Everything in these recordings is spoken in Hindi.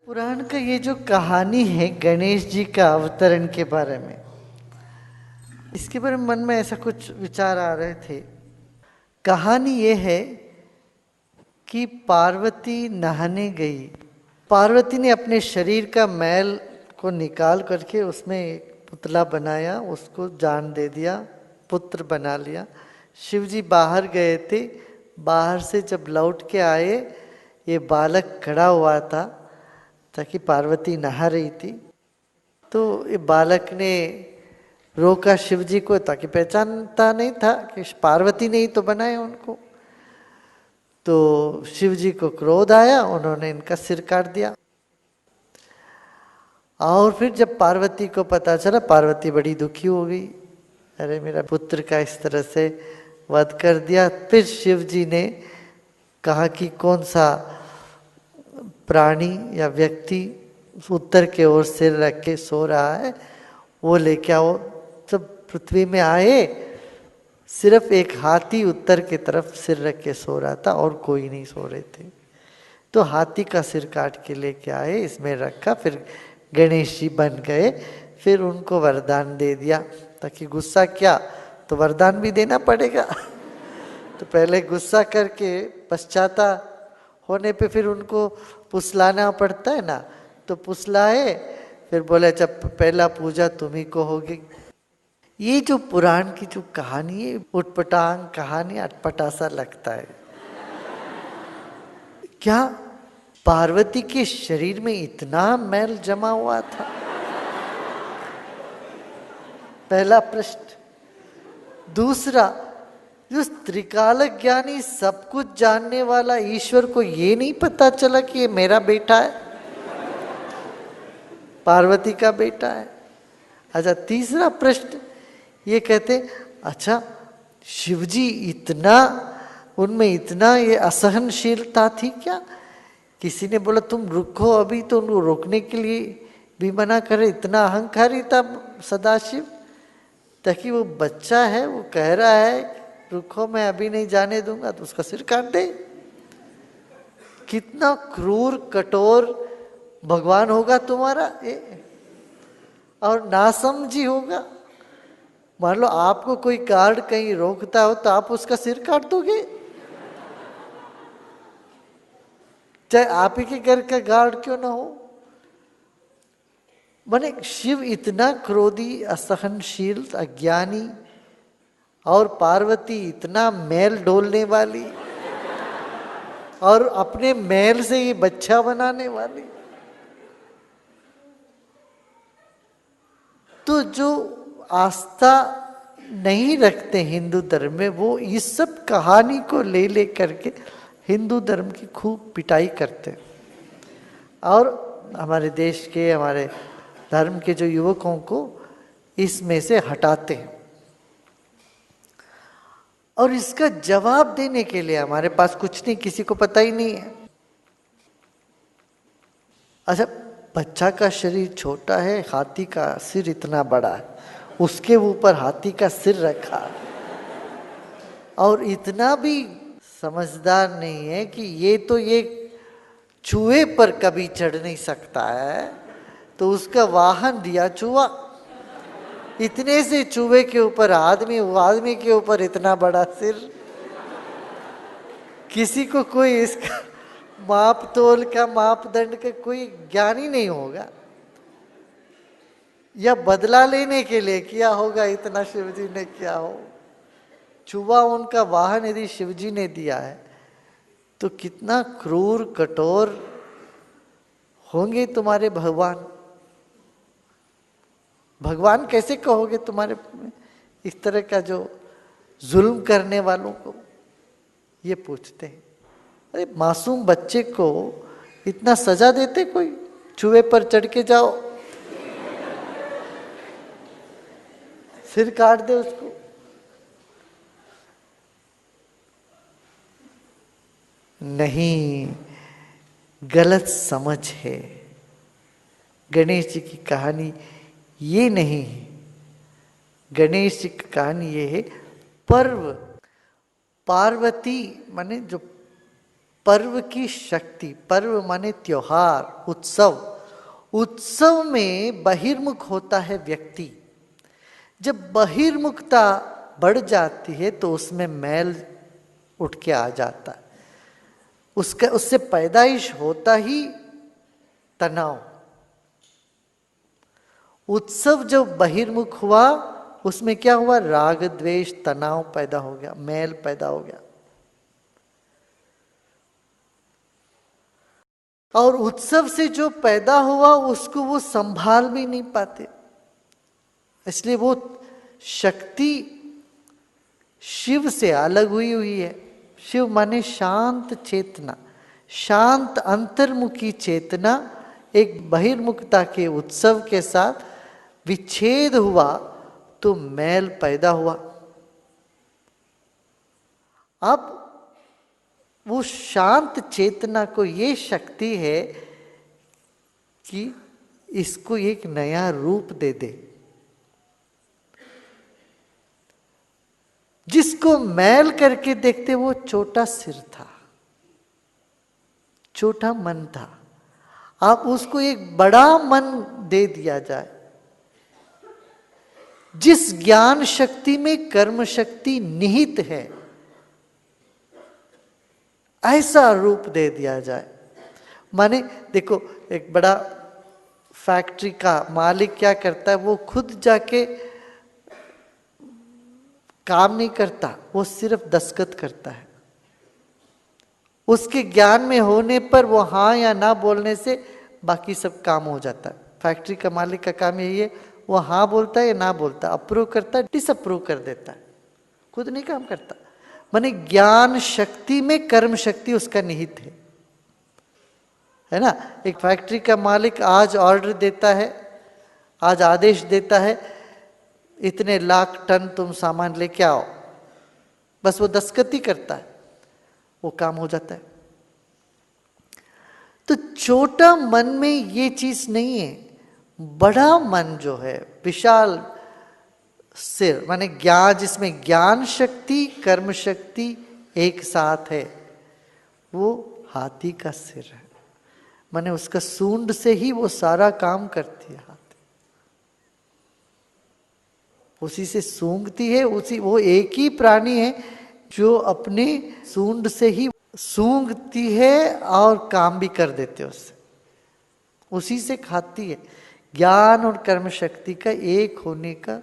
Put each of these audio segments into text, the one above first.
पुराण का ये जो कहानी है गणेश जी का अवतरण के बारे में, इसके बारे में मन में ऐसा कुछ विचार आ रहे थे। कहानी ये है कि पार्वती नहाने गई। पार्वती ने अपने शरीर का मैल को निकाल करके उसमें एक पुतला बनाया, उसको जान दे दिया, पुत्र बना लिया। शिव जी बाहर गए थे, बाहर से जब लौट के आए, ये बालक खड़ा हुआ था ताकि पार्वती नहा रही थी। तो ये बालक ने रोका शिव जी को, ताकि पहचानता नहीं था कि पार्वती ने ही तो बनाए उनको। तो शिव जी को क्रोध आया, उन्होंने इनका सिर काट दिया। और फिर जब पार्वती को पता चला, पार्वती बड़ी दुखी हो गई, अरे मेरा पुत्र का इस तरह से वध कर दिया। फिर शिव जी ने कहा कि कौन सा प्राणी या व्यक्ति उत्तर के ओर सिर रख के सो रहा है, वो लेके आओ। जब पृथ्वी में आए, सिर्फ एक हाथी उत्तर की तरफ सिर रख के सो रहा था और कोई नहीं सो रहे थे। तो हाथी का सिर काट के लेके आए, इसमें रखा, फिर गणेश जी बन गए। फिर उनको वरदान दे दिया, ताकि गुस्सा क्या तो वरदान भी देना पड़ेगा। तो पहले गुस्सा करके पश्चाता होने पे फिर उनको पुसलाना पड़ता है ना, तो पुसलाए, फिर बोले जब पहला पूजा तुम्ही को होगी। ये जो पुराण की जो कहानी है, उटपटांग कहानी, अटपटा सा लगता है। क्या पार्वती के शरीर में इतना मैल जमा हुआ था? पहला प्रश्न। दूसरा, जो त्रिकालक ज्ञानी सब कुछ जानने वाला ईश्वर को ये नहीं पता चला कि ये मेरा बेटा है, पार्वती का बेटा है। अच्छा, तीसरा प्रश्न ये कहते, अच्छा शिवजी इतना, उनमें इतना ये असहनशीलता थी क्या? किसी ने बोला तुम रुको अभी, तो उनको रोकने के लिए भी मना करे। इतना अहंकारी था सदाशिव, ताकि वो बच्चा है, वो कह रहा है रुको मैं अभी नहीं जाने दूंगा, तो उसका सिर काट दे। कितना क्रूर कठोर भगवान होगा तुम्हारा ये, और नासमझी होगा। मान लो आपको कोई गार्ड कहीं रोकता हो तो आप उसका सिर काट दोगे, चाहे आप ही के घर का गार्ड क्यों ना हो। माने शिव इतना क्रोधी, असहनशील, अज्ञानी, और पार्वती इतना मैल डोलने वाली, और अपने मैल से ये बच्चा बनाने वाली। तो जो आस्था नहीं रखते हिंदू धर्म में, वो इस सब कहानी को ले ले करके हिंदू धर्म की खूब पिटाई करते हैं, और हमारे देश के, हमारे धर्म के जो युवकों को इसमें से हटाते हैं। और इसका जवाब देने के लिए हमारे पास कुछ नहीं, किसी को पता ही नहीं है। अच्छा, बच्चा का शरीर छोटा है, हाथी का सिर इतना बड़ा है, उसके ऊपर हाथी का सिर रखा, और इतना भी समझदार नहीं है कि ये चूहे पर कभी चढ़ नहीं सकता है, तो उसका वाहन दिया चूहा। इतने से चूहे के ऊपर आदमी, वो आदमी के ऊपर इतना बड़ा सिर। किसी को कोई इसका माप तोल का, मापदंड का कोई ज्ञान ही नहीं होगा, या बदला लेने के लिए किया होगा इतना शिवजी ने किया हो। चूहा उनका वाहन यदि शिवजी ने दिया है, तो कितना क्रूर कठोर होंगे तुम्हारे भगवान। भगवान कैसे कहोगे तुम्हारे इस तरह का जो जुल्म करने वालों को? ये पूछते हैं। अरे मासूम बच्चे को इतना सजा देते कोई? चूहे पर चढ़ के जाओ, सिर काट दे उसको। नहीं, गलत समझ है। गणेश जी की कहानी ये नहीं है। गणेश जी की कहानी ये है, पर्व। पार्वती माने जो पर्व की शक्ति, पर्व माने त्योहार, उत्सव, उत्सव में बहिर्मुख होता है व्यक्ति। जब बहिर्मुखता बढ़ जाती है तो उसमें मैल उठ के आ जाता है, उसका उससे पैदाइश होता ही तनाव। उत्सव जो बहिर्मुख हुआ उसमें क्या हुआ, राग द्वेष तनाव पैदा हो गया, मैल पैदा हो गया। और उत्सव से जो पैदा हुआ उसको वो संभाल भी नहीं पाते, इसलिए वो शक्ति शिव से अलग हुई हुई है। शिव माने शांत चेतना, शांत अंतर्मुखी चेतना। एक बहिर्मुखता के उत्सव के साथ विच्छेद हुआ तो मैल पैदा हुआ। अब वो शांत चेतना को ये शक्ति है कि इसको एक नया रूप दे दे। जिसको मैल करके देखते वो छोटा सिर था, छोटा मन था, आप उसको एक बड़ा मन दे दिया जाए। जिस ज्ञान शक्ति में कर्म शक्ति निहित है ऐसा रूप दे दिया जाए। माने देखो, एक बड़ा फैक्ट्री का मालिक क्या करता है, वो खुद जाके काम नहीं करता, वो सिर्फ दस्तखत करता है। उसके ज्ञान में होने पर वो हाँ या ना बोलने से बाकी सब काम हो जाता है। फैक्ट्री का मालिक का काम यही है, वो हाँ बोलता है या ना बोलता है, अप्रूव करता है, डिसअप्रूव कर देता है, खुद नहीं काम करता। माने ज्ञान शक्ति में कर्म शक्ति उसका निहित है ना। एक फैक्ट्री का मालिक आज ऑर्डर देता है, आज आदेश देता है, इतने लाख टन तुम सामान लेके आओ, बस वो दस्तखत ही करता है, वो काम हो जाता है। तो छोटा मन में ये चीज नहीं है। बड़ा मन जो है, विशाल सिर माने ज्ञान, जिसमें ज्ञान शक्ति कर्म शक्ति एक साथ है, वो हाथी का सिर है। माने उसका सूंड से ही वो सारा काम करती है, हाथी उसी से सूंघती है। उसी वो एक ही प्राणी है जो अपने सूंड से ही सूंघती है और काम भी कर देते उससे, उसी से खाती है। ज्ञान और कर्म शक्ति का एक होने का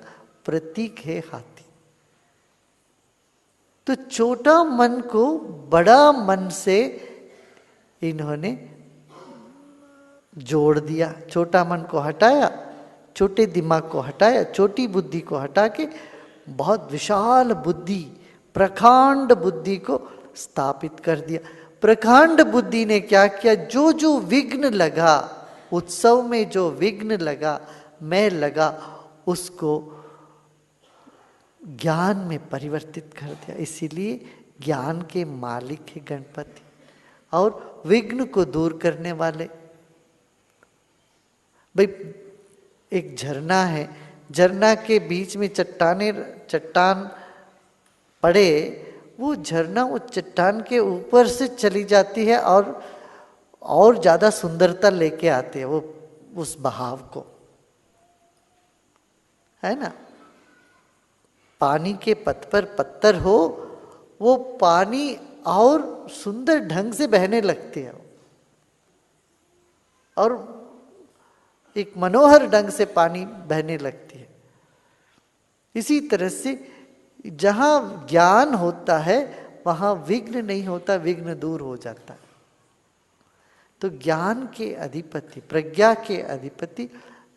प्रतीक है हाथी। तो छोटा मन को बड़ा मन से इन्होंने जोड़ दिया, छोटा मन को हटाया, छोटे दिमाग को हटाया, छोटी बुद्धि को हटा के बहुत विशाल बुद्धि, प्रकांड बुद्धि को स्थापित कर दिया। प्रकांड बुद्धि ने क्या किया, जो जो विघ्न लगा उत्सव में, जो विघ्न लगा, मैल लगा, उसको ज्ञान में परिवर्तित कर दिया। इसीलिए ज्ञान के मालिक है गणपति और विघ्न को दूर करने वाले। भाई एक झरना है, झरना के बीच में चट्टान पड़े, वो झरना वो चट्टान के ऊपर से चली जाती है और ज्यादा सुंदरता लेके आती है वो उस बहाव को, है ना। पानी के पथ पर पत्थर हो, वो पानी और सुंदर ढंग से बहने लगती है और एक मनोहर ढंग से पानी बहने लगती है। इसी तरह से जहां ज्ञान होता है वहां विघ्न नहीं होता, विघ्न दूर हो जाता है। तो ज्ञान के अधिपति, प्रज्ञा के अधिपति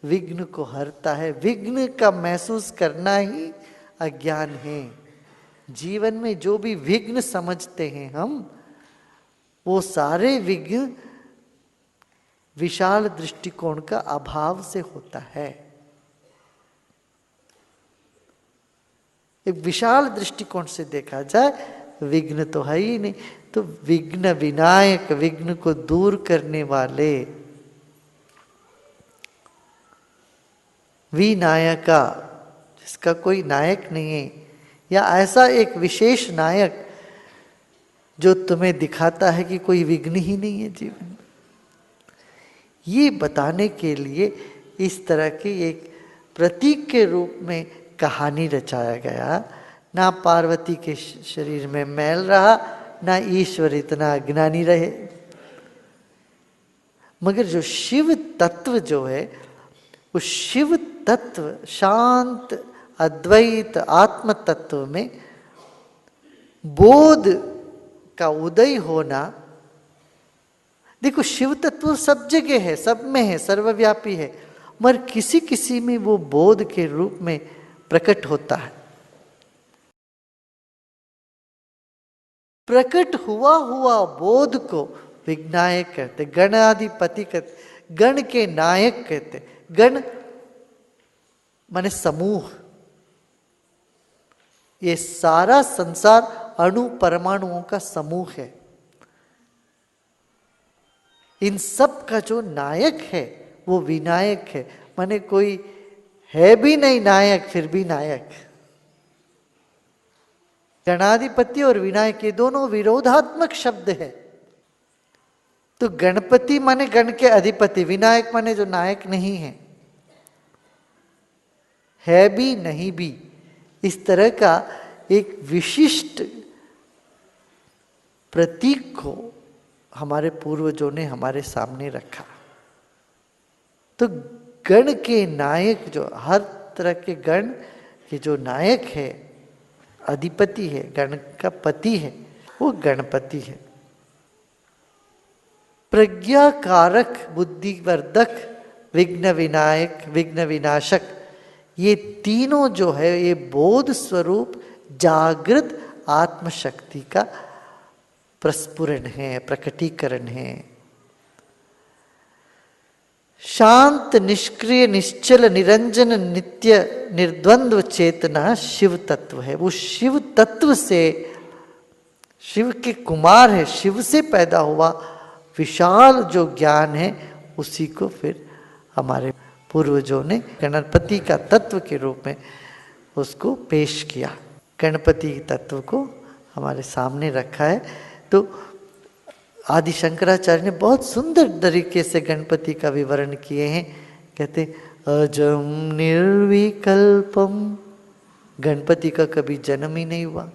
विघ्न को हरता है। विघ्न का महसूस करना ही अज्ञान है। जीवन में जो भी विघ्न समझते हैं हम, वो सारे विघ्न विशाल दृष्टिकोण का अभाव से होता है। एक विशाल दृष्टिकोण से देखा जाए विघ्न तो है ही नहीं। तो विघ्न विनायक, विघ्न को दूर करने वाले, विनायका, जिसका कोई नायक नहीं है, या ऐसा एक विशेष नायक जो तुम्हें दिखाता है कि कोई विघ्न ही नहीं है जीवन में। ये बताने के लिए इस तरह के एक प्रतीक के रूप में कहानी रचाया गया। ना पार्वती के शरीर में मैल रहा, ना ईश्वर इतना अज्ञानी रहे। मगर जो शिव तत्व जो है, उस शिव तत्व शांत अद्वैत आत्म तत्व में बोध का उदय होना। देखो शिव तत्व सब जगह है, सब में है, सर्वव्यापी है, मगर किसी किसी में वो बोध के रूप में प्रकट होता है। प्रकट हुआ हुआ बोध को विघ्नायक कहते, गणाधिपति कहते, गण के नायक कहते। गण माने समूह। ये सारा संसार अणु परमाणुओं का समूह है। इन सब का जो नायक है वो विनायक है। माने कोई है भी नहीं नायक, फिर भी नायक। गणाधिपति और विनायक ये दोनों विरोधात्मक शब्द है। तो गणपति माने गण के अधिपति, विनायक माने जो नायक नहीं है भी नहीं भी। इस तरह का एक विशिष्ट प्रतीक को हमारे पूर्वजों ने हमारे सामने रखा। तो गण के नायक, जो हर तरह के गण के जो नायक है, अधिपति है, गण का पति है, वो गणपति है। प्रज्ञा कारक, बुद्धिवर्धक, विघ्न विनायक, विघ्न विनाशक, ये तीनों जो है ये बोध स्वरूप जागृत आत्मशक्ति का प्रस्फुरण है, प्रकटीकरण है। शांत निष्क्रिय निश्चल निरंजन नित्य निर्द्वंद्व चेतना शिव तत्व है। वो शिव तत्व से, शिव के कुमार है, शिव से पैदा हुआ विशाल जो ज्ञान है, उसी को फिर हमारे पूर्वजों ने गणपति का तत्व के रूप में उसको पेश किया। गणपति तत्व को हमारे सामने रखा है। तो आदि शंकराचार्य ने बहुत सुंदर तरीके से गणपति का विवरण किए हैं। कहते अजम निर्विकल्पम, गणपति का कभी जन्म ही नहीं हुआ।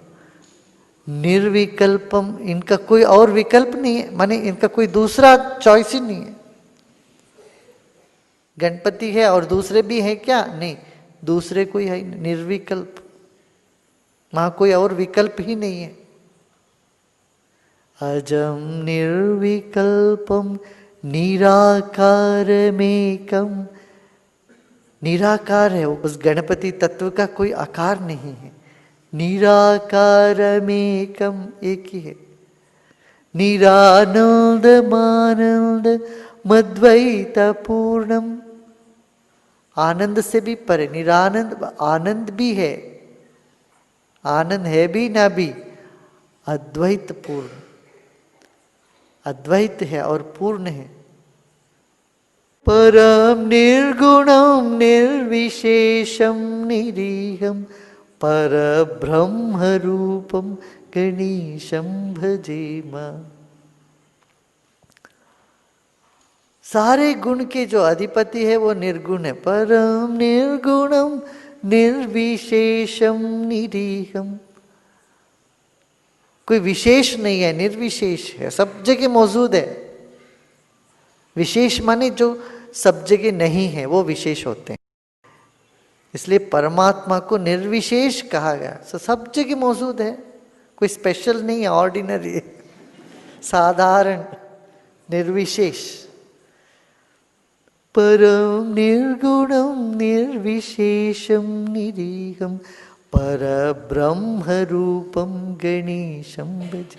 निर्विकल्पम, इनका कोई और विकल्प नहीं है, माने इनका कोई दूसरा चॉइस ही नहीं है। गणपति है और दूसरे भी है क्या? नहीं, दूसरे कोई है, निर्विकल्प, वहां कोई और विकल्प ही नहीं है। अजम निर्विकल्पम निराकारमेकम, निराकार है, उस गणपति तत्व का कोई आकार नहीं है। निराकारमेकम, एक ही है। निरानंद मानंद मद्वैत पूर्णम, आनंद से भी परे, निरानंद, आनंद भी है, आनंद है भी ना भी, अद्वैत पूर्ण, अद्वैत है और पूर्ण है। परम निर्गुणम निर्विशेषम निरीहम परब्रह्म रूपम गणेशम भजेमा। सारे गुण के जो अधिपति है वो निर्गुण है। परम निर्गुणम निर्विशेषम निरीहम, कोई विशेष नहीं है, निर्विशेष है, सब जगह मौजूद है। विशेष माने जो सब जगह नहीं है वो विशेष होते हैं, इसलिए परमात्मा को निर्विशेष कहा गया। सब जगह मौजूद है, कोई स्पेशल नहीं है, ऑर्डिनरी है, साधारण, निर्विशेष। परम निर्गुणम निर्विशेषम निरीहम परब्रह्म रूपम गणेशम भज।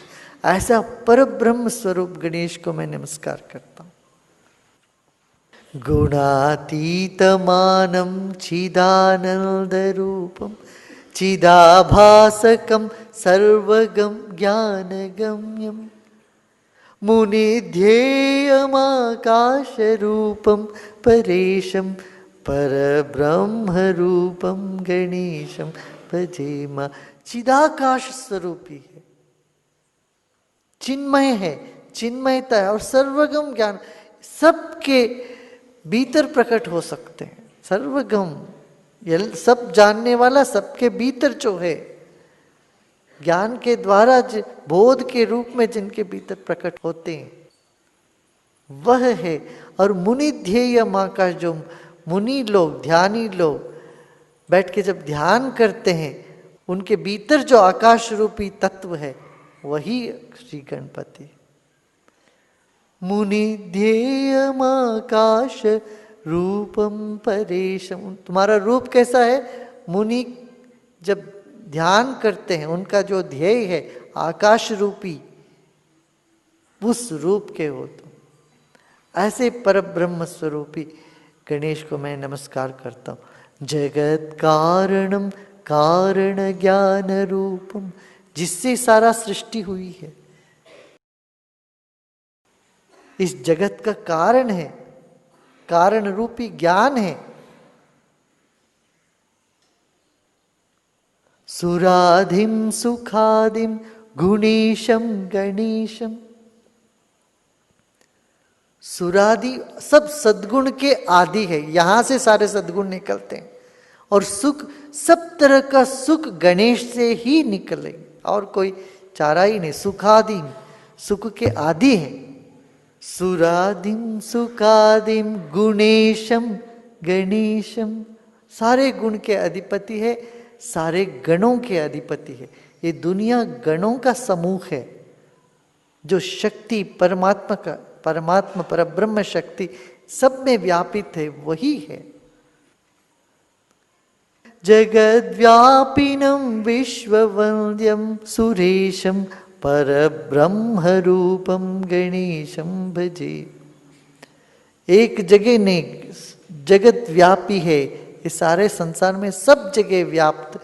ऐसा परब्रह्म स्वरूप गणेश को मैं नमस्कार करता हूँ। गुणातीतमानं चिदानंद रूपम चिदाभासकम सर्वगम ज्ञानगम्यम मुनिध्येयमाकाश रूपम परेशम परब्रह्म रूपम गणेशम भजेमा। चिदाकाश स्वरूपी है, चिन्मय है, चिन्मयता है और सर्वगम ज्ञान सबके भीतर प्रकट हो सकते हैं। सर्वगम, सब जानने वाला, सबके भीतर जो है, ज्ञान के द्वारा बोध के रूप में जिनके भीतर प्रकट होते हैं वह है। और मुनि ध्येय माँ का, जो मुनि लोग, ध्यानी लोग बैठ के जब ध्यान करते हैं, उनके भीतर जो आकाश रूपी तत्व है वही श्री गणपति। मुनि ध्येयम आकाश रूपम परेशम। तुम्हारा रूप कैसा है? मुनि जब ध्यान करते हैं, उनका जो ध्येय है आकाश रूपी, उस रूप के हो तुम। ऐसे परब्रह्म स्वरूपी गणेश को मैं नमस्कार करता हूं। जगत कारणम कारण ज्ञान रूपम, जिससे सारा सृष्टि हुई है, इस जगत का कारण है, कारण रूपी ज्ञान है। सुराधिम सुखादिम गुणेशम गणेशम। सुरादि सब सद्गुण के आदि है, यहां से सारे सद्गुण निकलते हैं। और सुख, सब तरह का सुख गणेश से ही निकले, और कोई चारा ही नहीं। सुखादिम, सुख के आदि है। सुरादिम सुखादिम गुणेशम गणेशम, सारे गुण के अधिपति है, सारे गणों के अधिपति है। ये दुनिया गणों का समूह है। जो शक्ति परमात्मा का, परमात्मा परब्रह्म शक्ति सब में व्यापित है, वही है। जगद्व्यापिनम विश्ववन्द्यम सुरेशम परब्रह्म रूपम गणेशम भजे। एक जगह नहीं, जगत व्यापी है, ये सारे संसार में सब जगह व्याप्त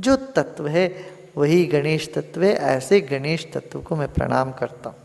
जो तत्व है वही गणेश तत्व है। ऐसे गणेश तत्व को मैं प्रणाम करता हूं।